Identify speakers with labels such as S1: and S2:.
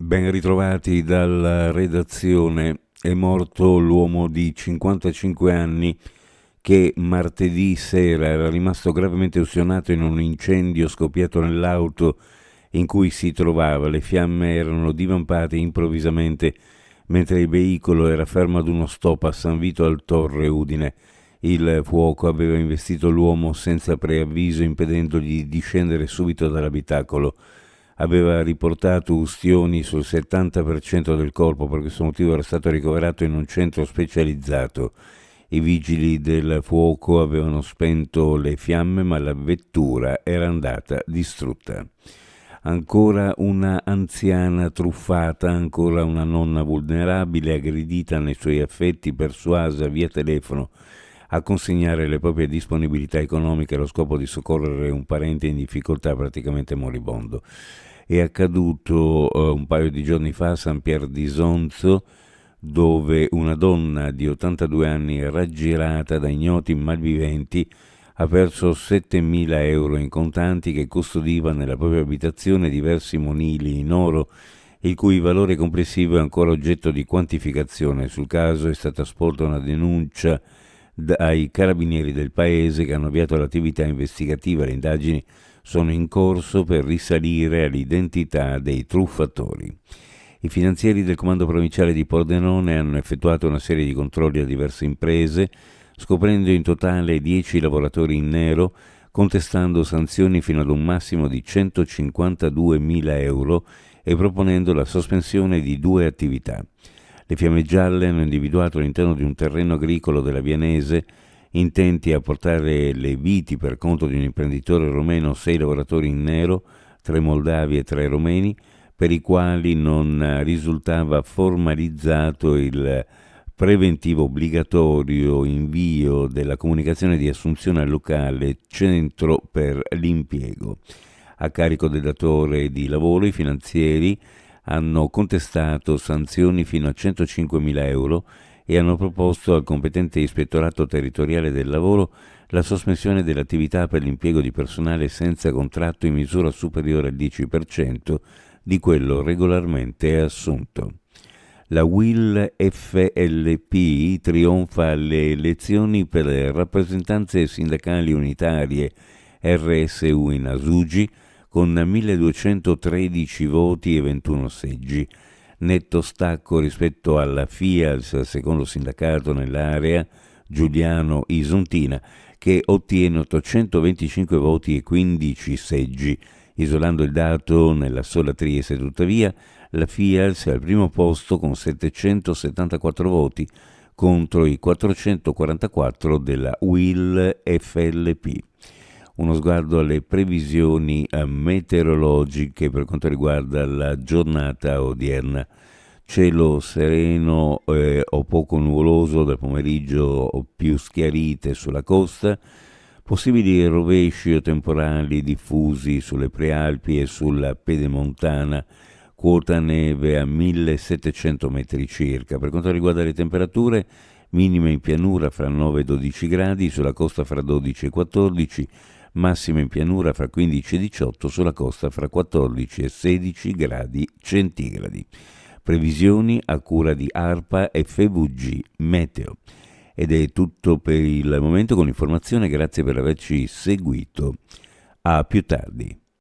S1: Ben ritrovati dalla redazione. È morto l'uomo di 55 anni che martedì sera era rimasto gravemente ustionato in un incendio scoppiato nell'auto in cui si trovava. Le fiamme erano divampate improvvisamente mentre il veicolo era fermo ad uno stop a San Vito al Torre Udine. Il fuoco aveva investito l'uomo senza preavviso, impedendogli di scendere subito dall'abitacolo. Aveva riportato ustioni sul 70% del corpo, per questo motivo era stato ricoverato in un centro specializzato. I vigili del fuoco avevano spento le fiamme, ma la vettura era andata distrutta. Ancora una anziana truffata, ancora una nonna vulnerabile aggredita nei suoi affetti, persuasa via telefono a consegnare le proprie disponibilità economiche allo scopo di soccorrere un parente in difficoltà praticamente moribondo. È accaduto un paio di giorni fa a San Pier di Sonzo, dove una donna di 82 anni raggirata da ignoti malviventi ha perso 7.000 euro in contanti che custodiva nella propria abitazione diversi monili in oro, il cui valore complessivo è ancora oggetto di quantificazione. Sul caso è stata sporta una denuncia ai carabinieri del paese, che hanno avviato l'attività investigativa. Le indagini sono in corso per risalire all'identità dei truffatori. I finanzieri del comando provinciale di Pordenone hanno effettuato una serie di controlli a diverse imprese, scoprendo in totale 10 lavoratori in nero, contestando sanzioni fino ad un massimo di 152.000 euro e proponendo la sospensione di 2 attività. Le Fiamme Gialle hanno individuato all'interno di un terreno agricolo della Vianese, intenti a portare le viti per conto di un imprenditore romeno, 6 lavoratori in nero, 3 moldavi e 3 romeni, per i quali non risultava formalizzato il preventivo obbligatorio invio della comunicazione di assunzione al locale centro per l'impiego. A carico del datore di lavoro, i finanzieri hanno contestato sanzioni fino a 105.000 euro e hanno proposto al competente ispettorato territoriale del lavoro la sospensione dell'attività per l'impiego di personale senza contratto in misura superiore al 10% di quello regolarmente assunto. La UIL FLP trionfa alle elezioni per le rappresentanze sindacali unitarie RSU in Asugi con 1.213 voti e 21 seggi, netto stacco rispetto alla FIALS, secondo sindacato nell'area, Giuliano Isontina, che ottiene 825 voti e 15 seggi. Isolando il dato nella sola Trieste, tuttavia, la FIALS è al primo posto con 774 voti contro i 444 della UIL FLP. Uno sguardo alle previsioni meteorologiche per quanto riguarda la giornata odierna. Cielo sereno o poco nuvoloso, dal pomeriggio più schiarite sulla costa, possibili rovesci o temporali diffusi sulle prealpi e sulla pedemontana, quota neve a 1.700 metri circa. Per quanto riguarda le temperature, minime in pianura fra 9 e 12 gradi, sulla costa fra 12 e 14, massima in pianura fra 15 e 18, sulla costa fra 14 e 16 gradi centigradi. Previsioni a cura di ARPA e FVG Meteo. Ed è tutto per il momento con l'informazione, grazie per averci seguito. A più tardi.